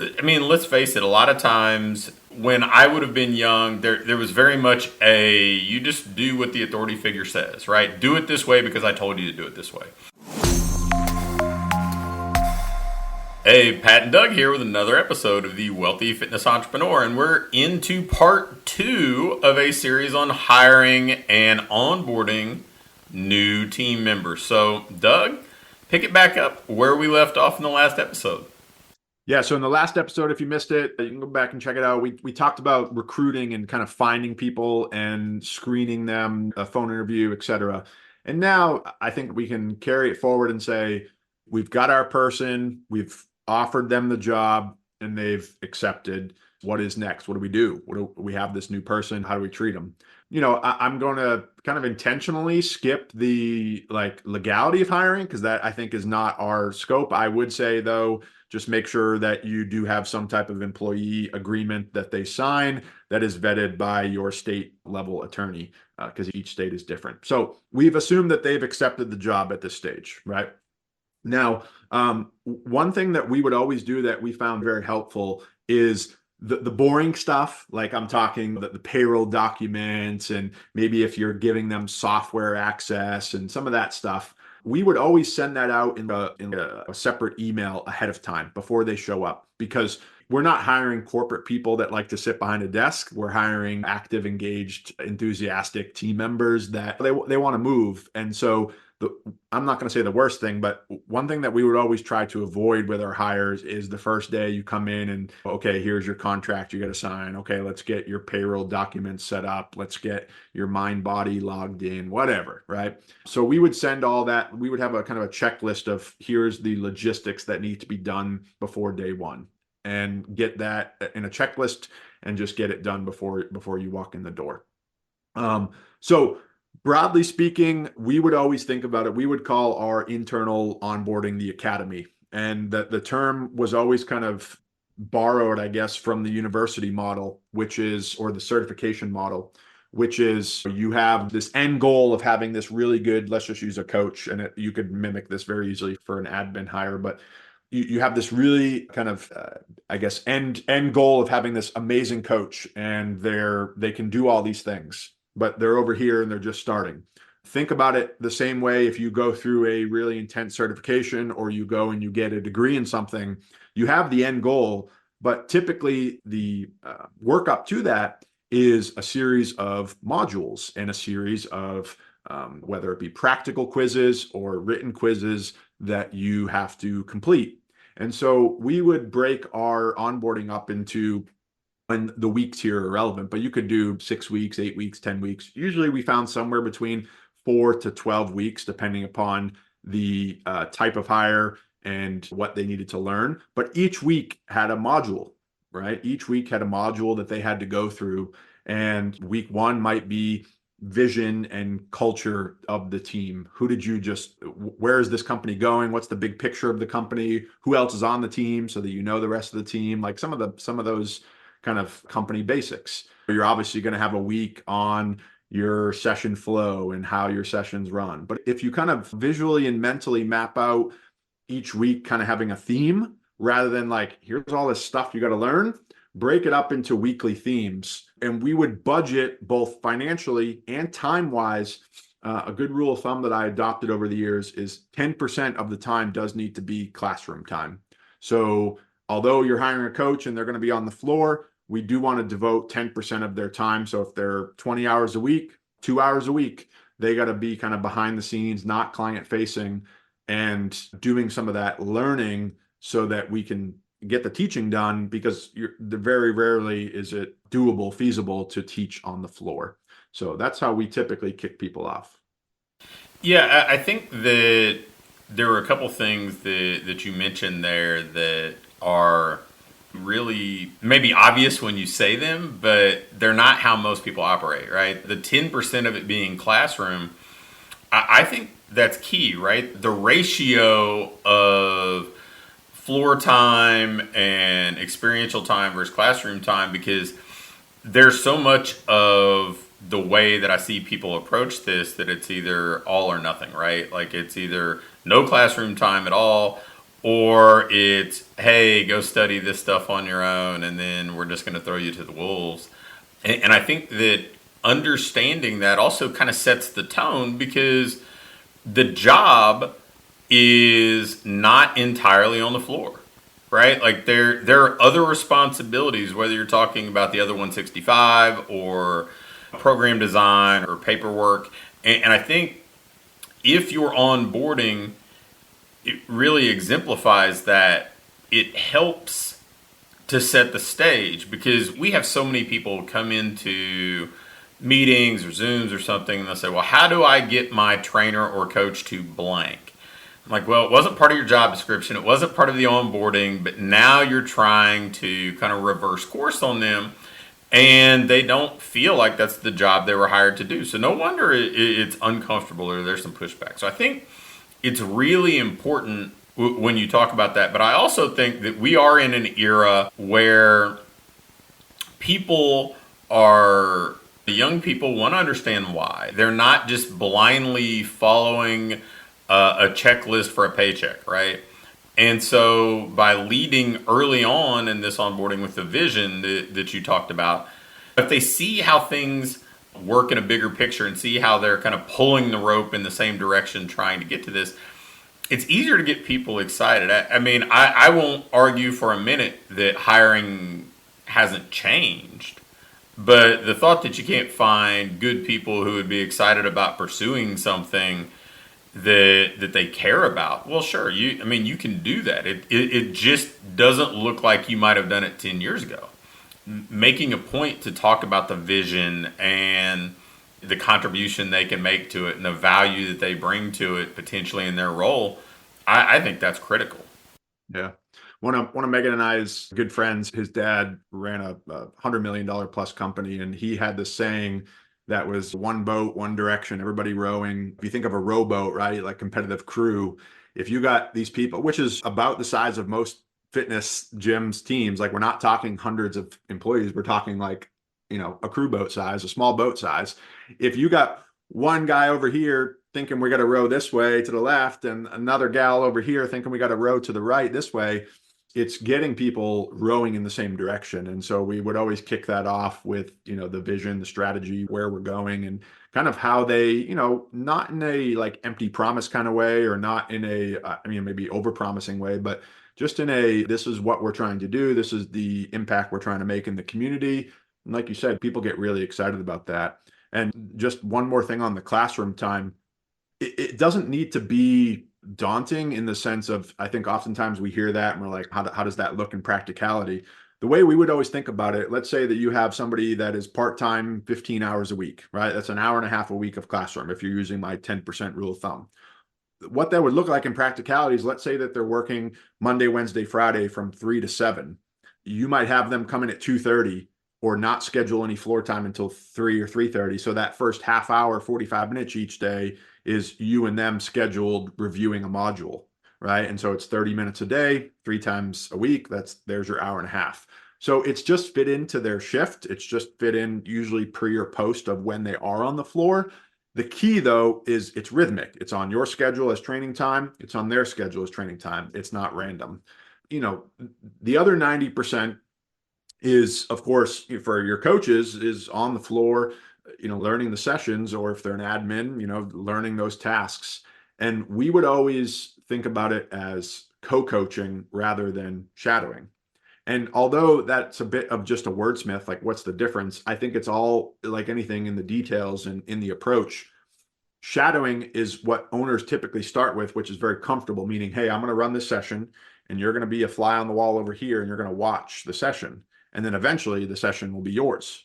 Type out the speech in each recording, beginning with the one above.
I mean, let's face it, a lot of times when I would have been young, there was very much a you just do what the authority figure says, right? Do it this way because I told you to do it this way. Hey, Pat and Doug here with another episode of the Wealthy Fitness Entrepreneur, and we're into part two of a series on hiring and onboarding new team members. So, Doug, pick it back up where we left off in the last episode. Yeah, so in the last episode, if you missed it, you can go back and check it out. We talked about recruiting and kind of finding people and screening them, a phone interview, et cetera. And now I think we can carry it forward and say, we've got our person, we've offered them the job, and they've accepted. What is next? What do we do? We have this new person? How do we treat them? I'm going to kind of intentionally skip the legality of hiring because that I think is not our scope. I would say though, just make sure that you do have some type of employee agreement that they sign that is vetted by your state level attorney because each state is different. So we've assumed that they've accepted the job at this stage, right? Now, one thing that we would always do that we found very helpful is the boring stuff. Like I'm talking the payroll documents, and maybe if you're giving them software access and some of that stuff, we would always send that out in a separate email ahead of time before they show up, because we're not hiring corporate people that like to sit behind a desk. We're hiring active, engaged, enthusiastic team members that they want to move. And so I'm not going to say the worst thing, but one thing that we would always try to avoid with our hires is the first day you come in and, okay, here's your contract you got to sign. Okay, let's get your payroll documents set up. Let's get your mind body logged in, whatever, right? So we would send all that. We would have a kind of a checklist of here's the logistics that need to be done before day one, and get that in a checklist and just get it done before you walk in the door. So broadly speaking, we would always think about it. We would call our internal onboarding the academy. And the term was always kind of borrowed, I guess, from the university model, or the certification model, which is you have this end goal of having this really good, let's just use a coach, and you could mimic this very easily for an admin hire, but you have this really kind of, I guess, end goal of having this amazing coach, and they can do all these things, but they're over here and they're just starting. Think about it the same way if you go through a really intense certification or you go and you get a degree in something, you have the end goal, but typically the work up to that is a series of modules and a series of whether it be practical quizzes or written quizzes that you have to complete. And so we would break our onboarding up into, and the weeks here are relevant, but you could do 6 weeks, 8 weeks, 10 weeks. Usually we found somewhere between 4 to 12 weeks, depending upon the type of hire and what they needed to learn. But each week had a module, right? Each week had a module that they had to go through. And week one might be vision and culture of the team. Where is this company going? What's the big picture of the company? Who else is on the team so that you know the rest of the team? Like some of those kind of company basics. You're obviously going to have a week on your session flow and how your sessions run. But if you kind of visually and mentally map out each week kind of having a theme rather than like, here's all this stuff you got to learn, break it up into weekly themes. And we would budget both financially and time-wise. A good rule of thumb that I adopted over the years is 10% of the time does need to be classroom time. So although you're hiring a coach and they're going to be on the floor, we do want to devote 10% of their time. So if they're 20 hours a week, 2 hours a week, they got to be kind of behind the scenes, not client facing, and doing some of that learning so that we can get the teaching done, because very rarely is it doable, feasible to teach on the floor. So that's how we typically kick people off. Yeah, I think that there were a couple things that you mentioned there that are really maybe obvious when you say them, but they're not how most people operate, right? The 10% of it being classroom, I think that's key, right? The ratio of floor time and experiential time versus classroom time, because there's so much of the way that I see people approach this that it's either all or nothing, right? Like it's either no classroom time at all or it's, hey, go study this stuff on your own, and then we're just going to throw you to the wolves. And I think that understanding that also kind of sets the tone, because the job is not entirely on the floor, right? Like there are other responsibilities, whether you're talking about the other 165 or program design or paperwork. And I think if you're onboarding, it really exemplifies that. It helps to set the stage, because we have so many people come into meetings or Zooms or something, and they'll say, well, how do I get my trainer or coach to blank? I'm like, well, it wasn't part of your job description. It wasn't part of the onboarding, but now you're trying to kind of reverse course on them, and they don't feel like that's the job they were hired to do. So no wonder it's uncomfortable, or there's some pushback. So I think it's really important when you talk about that. But I also think that we are in an era where people are, the young people want to understand why. They're not just blindly following a checklist for a paycheck, right? And so by leading early on in this onboarding with the vision that you talked about, if they see how things work in a bigger picture and see how they're kind of pulling the rope in the same direction trying to get to this, it's easier to get people excited. I mean, I won't argue for a minute that hiring hasn't changed, but the thought that you can't find good people who would be excited about pursuing something that they care about, well, sure, I mean, you can do that. It just doesn't look like you might have done it 10 years ago. Making a point to talk about the vision and the contribution they can make to it and the value that they bring to it potentially in their role, I think that's critical. Yeah. One of Megan and I's good friends, his dad ran a $100 million plus company, and he had this saying that was one boat, one direction, everybody rowing. If you think of a rowboat, right, like competitive crew, if you got these people, which is about the size of most fitness gyms teams, like we're not talking hundreds of employees, we're talking like, a crew boat size, a small boat size. If you got one guy over here thinking we got to row this way to the left, and another gal over here thinking we got to row to the right this way, it's getting people rowing in the same direction. And so we would always kick that off with, the vision, the strategy, where we're going, and kind of how they, not in a like empty promise kind of way, or not in a, maybe over promising way, but just in a, this is what we're trying to do. This is the impact we're trying to make in the community. And like you said, people get really excited about that. And just one more thing on the classroom time, it doesn't need to be daunting in the sense of, I think oftentimes we hear that and we're like, how does that look in practicality? The way we would always think about it, let's say that you have somebody that is part-time 15 hours a week, right? That's an hour and a half a week of classroom if you're using my 10% rule of thumb. What that would look like in practicality is, let's say that they're working Monday, Wednesday, Friday from 3 to 7. You might have them come in at 2:30, or not schedule any floor time until 3 or 3:30. So that first half hour, 45 minutes each day is you and them scheduled reviewing a module, right? And so it's 30 minutes a day, 3 times a week. There's your hour and a half. So it's just fit into their shift. It's just fit in usually pre or post of when they are on the floor. The key, though, is it's rhythmic. It's on your schedule as training time. It's on their schedule as training time. It's not random. The other 90% is, of course, for your coaches, is on the floor, learning the sessions, or if they're an admin, learning those tasks. And we would always think about it as co-coaching rather than shadowing. And although that's a bit of just a wordsmith, like what's the difference? I think it's all like anything in the details and in the approach. Shadowing is what owners typically start with, which is very comfortable, meaning, hey, I'm going to run this session and you're going to be a fly on the wall over here and you're going to watch the session. And then eventually the session will be yours.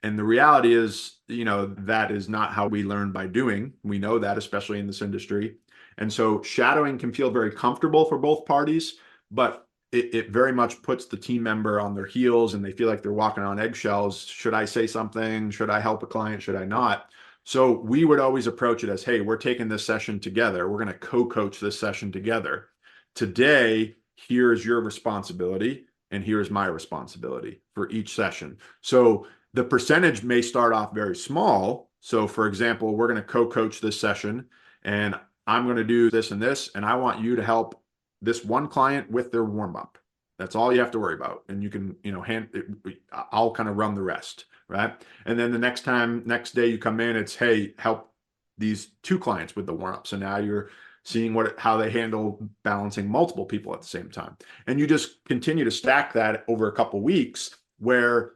And the reality is, that is not how we learn by doing. We know that, especially in this industry. And so shadowing can feel very comfortable for both parties, but it very much puts the team member on their heels and they feel like they're walking on eggshells. Should I say something? Should I help a client? Should I not? So we would always approach it as, hey, we're taking this session together. We're going to co-coach this session together. Today, here's your responsibility and here's my responsibility for each session. So the percentage may start off very small. So for example, we're going to co-coach this session and I'm going to do this and this, and I want you to help this one client with their warm up. That's all you have to worry about. And you can, I'll kind of run the rest, right? And then the next day you come in, it's, hey, help these two clients with the warm up. So now you're seeing how they handle balancing multiple people at the same time. And you just continue to stack that over a couple weeks where,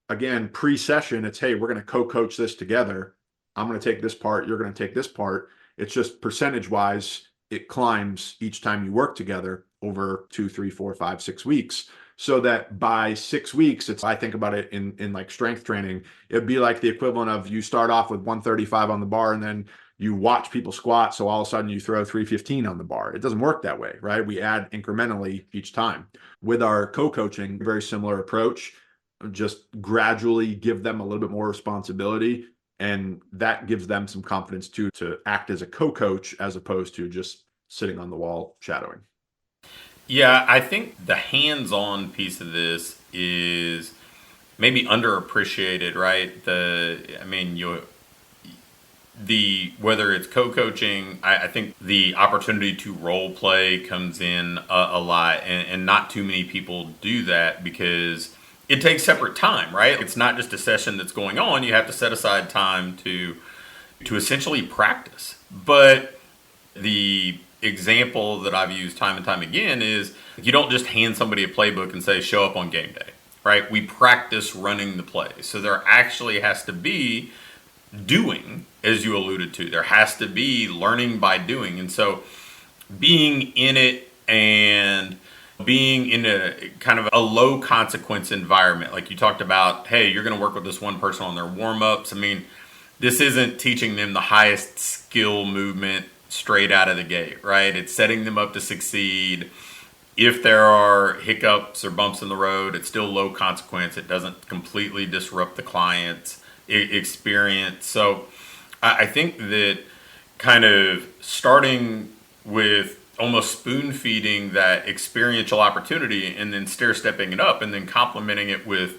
again, pre-session, it's, hey, we're going to co-coach this together. I'm going to take this part. You're going to take this part. It's just percentage-wise, it climbs each time you work together over 2, 3, 4, 5, 6 weeks. So that by 6 weeks, I think about it in like strength training, it'd be like the equivalent of you start off with 135 on the bar and then you watch people squat. So all of a sudden you throw 315 on the bar. It doesn't work that way, right? We add incrementally each time. With our co-coaching, very similar approach, just gradually give them a little bit more responsibility. And that gives them some confidence too, to act as a co-coach as opposed to just sitting on the wall shadowing. Yeah, I think the hands-on piece of this is maybe underappreciated, right? Whether it's co-coaching, I think the opportunity to role play comes in a lot, and not too many people do that because it takes separate time, right? It's not just a session that's going on. You have to set aside time to essentially practice. But the example that I've used time and time again is you don't just hand somebody a playbook and say, show up on game day, right? We practice running the play. So there actually has to be doing, as you alluded to. There has to be learning by doing. And so being in it and being in a kind of a low consequence environment, like you talked about, hey, you're going to work with this one person on their warm ups. I mean, this isn't teaching them the highest skill movement straight out of the gate, right? It's setting them up to succeed. If there are hiccups or bumps in the road, it's still low consequence. It doesn't completely disrupt the client's experience. So I think that kind of starting with almost spoon feeding that experiential opportunity and then stair stepping it up and then complementing it with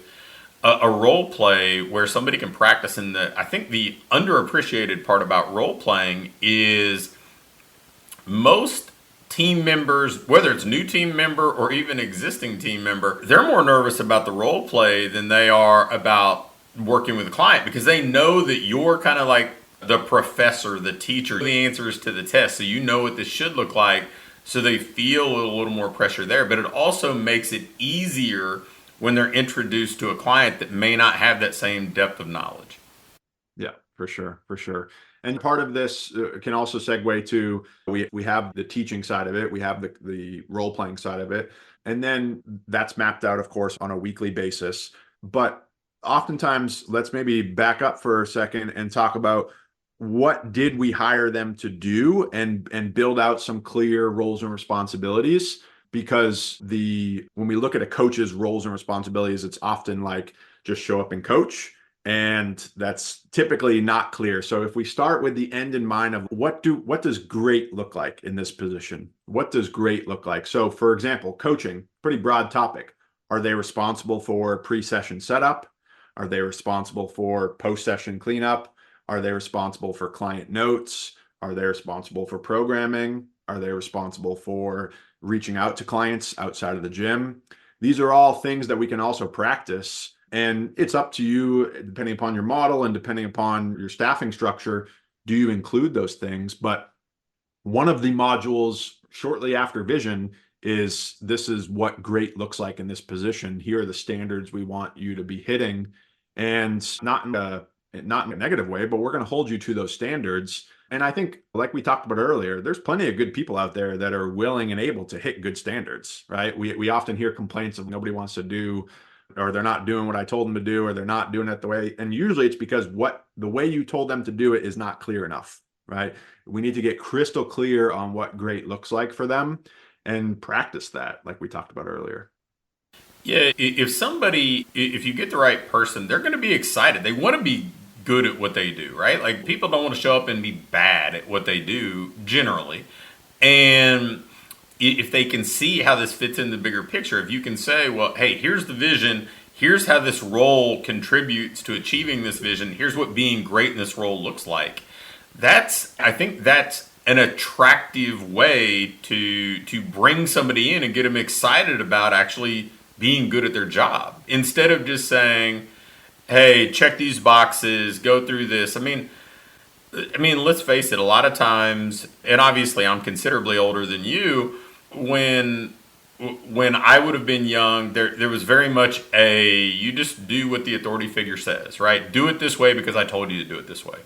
a role play where somebody can practice. And I think the underappreciated part about role playing is most team members, whether it's new team member or even existing team member, they're more nervous about the role play than they are about working with a client because they know that you're kind of like the professor, the teacher, the answers to the test. So you know what this should look like. So they feel a little more pressure there. But it also makes it easier when they're introduced to a client that may not have that same depth of knowledge. Yeah, for sure, for sure. And part of this can also segue to we have the teaching side of it, we have the role playing side of it, and then that's mapped out, of course, on a weekly basis. But oftentimes, let's maybe back up for a second and talk about what did we hire them to do and build out some clear roles and responsibilities. Because when we look at a coach's roles and responsibilities, it's often like just show up and coach. And that's typically not clear. So if we start with the end in mind of what does great look like in this position? What does great look like? So for example, coaching, pretty broad topic. Are they responsible for pre-session setup? Are they responsible for post-session cleanup? Are they responsible for client notes? Are they responsible for programming? Are they responsible for reaching out to clients outside of the gym? These are all things that we can also practice. And it's up to you, depending upon your model and depending upon your staffing structure, do you include those things? But one of the modules shortly after vision is this is what great looks like in this position. Here are the standards we want you to be hitting, and not in a negative way, but we're going to hold you to those standards. And I think, like we talked about earlier, there's plenty of good people out there that are willing and able to hit good standards, right? We often hear complaints of nobody wants to do, or they're not doing what I told them to do, or they're not doing it the way. And usually it's because the way you told them to do it is not clear enough, right? We need to get crystal clear on what great looks like for them and practice that, like we talked about earlier. Yeah, if you get the right person, they're going to be excited. They want to be good at what they do, right? Like people don't want to show up and be bad at what they do generally. And if they can see how this fits in the bigger picture, if you can say, well, hey, here's the vision, here's how this role contributes to achieving this vision, here's what being great in this role looks like. I think that's an attractive way to bring somebody in and get them excited about actually being good at their job instead of just saying, hey, check these boxes, go through this. I mean, let's face it, a lot of times, and obviously I'm considerably older than you, when when I would have been young, there was very much a you just do what the authority figure says, right? Do it this way because I told you to do it this way.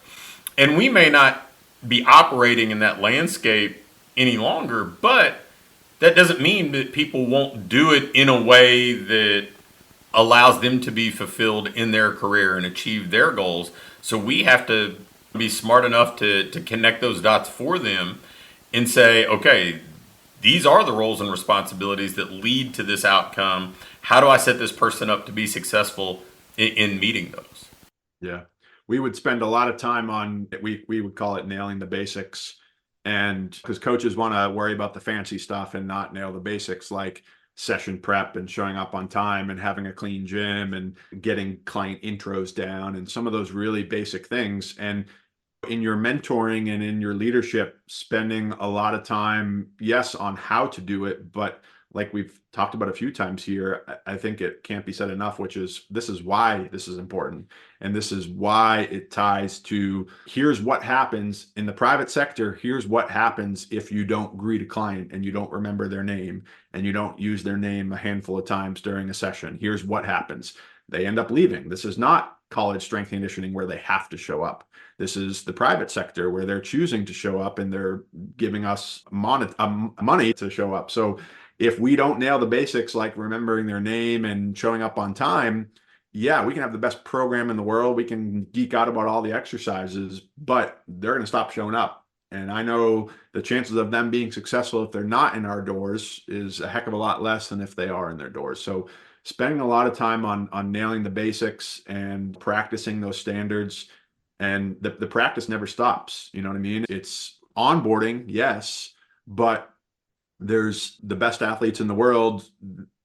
And we may not be operating in that landscape any longer, but that doesn't mean that people won't do it in a way that allows them to be fulfilled in their career and achieve their goals. So we have to be smart enough to connect those dots for them and say, okay, these are the roles and responsibilities that lead to this outcome. How do I set this person up to be successful in meeting those? Yeah. We would spend a lot of time on, we would call it nailing the basics. And because coaches want to worry about the fancy stuff and not nail the basics, like session prep and showing up on time and having a clean gym and getting client intros down and some of those really basic things. And in your mentoring and in your leadership, spending a lot of time, yes, on how to do it, but like we've talked about a few times here, I think it can't be said enough, which is this is why this is important. And this is why it ties to here's what happens in the private sector. Here's what happens if you don't greet a client and you don't remember their name and you don't use their name a handful of times during a session. Here's what happens. They end up leaving. This is not college strength and conditioning where they have to show up. This is the private sector where they're choosing to show up and they're giving us money to show up. So if we don't nail the basics, like remembering their name and showing up on time, yeah, we can have the best program in the world. We can geek out about all the exercises, but they're going to stop showing up. And I know the chances of them being successful if they're not in our doors is a heck of a lot less than if they are in their doors. So spending a lot of time on nailing the basics and practicing those standards, and the practice never stops. You know what I mean? It's onboarding, yes, but there's the best athletes in the world.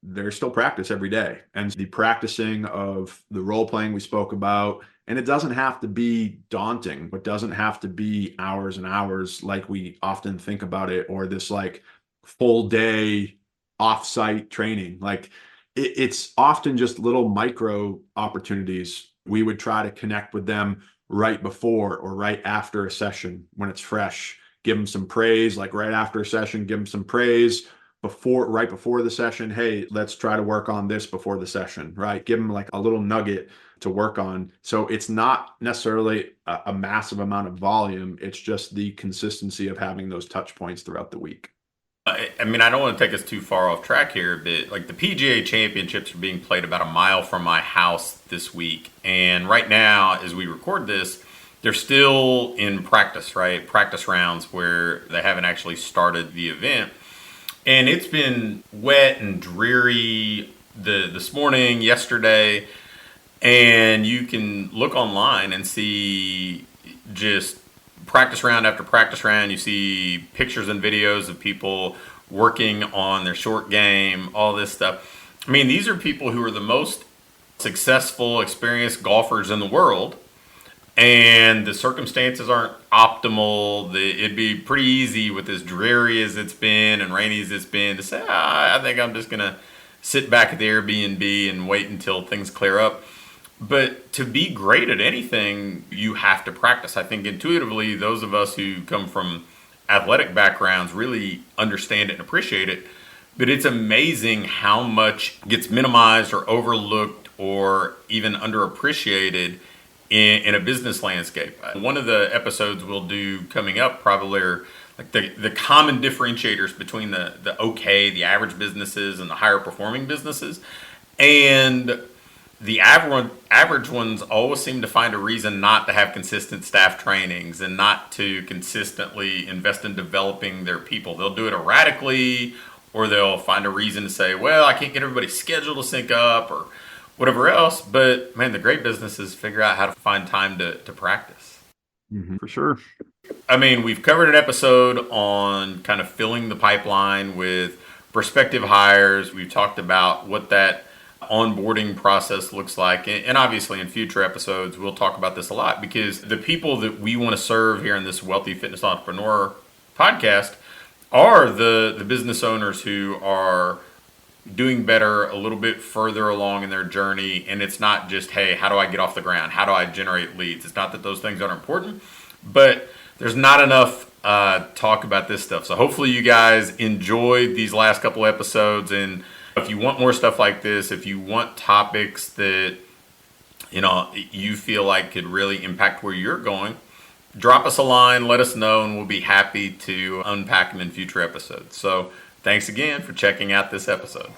There's still practice every day. And the practicing of the role playing we spoke about, and it doesn't have to be daunting. It doesn't have to be hours and hours like we often think about it, or this like full day offsite training. Like it's often just little micro opportunities. We would try to connect with them right before or right after a session when it's fresh. Give them some praise, like right after a session, give them some praise right before the session. Hey, let's try to work on this before the session, right? Give them like a little nugget to work on. So it's not necessarily a massive amount of volume. It's just the consistency of having those touch points throughout the week. I don't want to take us too far off track here, but like the PGA championships are being played about a mile from my house this week. And right now, as we record this, they're still in practice, right? Practice rounds where they haven't actually started the event. And it's been wet and dreary this morning, yesterday, and you can look online and see just practice round after practice round. You see pictures and videos of people working on their short game, all this stuff. I mean, these are people who are the most successful, experienced golfers in the world. And the circumstances aren't optimal. It'd be pretty easy with as dreary as it's been and rainy as it's been to say, I think I'm just going to sit back at the Airbnb and wait until things clear up. But to be great at anything, you have to practice. I think intuitively, those of us who come from athletic backgrounds really understand it and appreciate it. But it's amazing how much gets minimized or overlooked or even underappreciated in a business landscape. One of the episodes we'll do coming up probably are like the common differentiators between the average businesses and the higher performing businesses. And the average ones always seem to find a reason not to have consistent staff trainings and not to consistently invest in developing their people. They'll do it erratically, or they'll find a reason to say, well, I can't get everybody's schedule to sync up or whatever else. But man, the great businesses figure out how to find time to practice. Mm-hmm, for sure. I mean, we've covered an episode on kind of filling the pipeline with prospective hires. We've talked about what that onboarding process looks like. And obviously in future episodes, we'll talk about this a lot because the people that we want to serve here in this Wealthy Fitness Entrepreneur podcast are the business owners who are doing better a little bit further along in their journey. And it's not just, hey, how do I get off the ground? How do I generate leads? It's not that those things aren't important, but there's not enough talk about this stuff. So hopefully you guys enjoyed these last couple episodes. And if you want more stuff like this, if you want topics that you feel like could really impact where you're going, drop us a line, let us know, and we'll be happy to unpack them in future episodes. So thanks again for checking out this episode.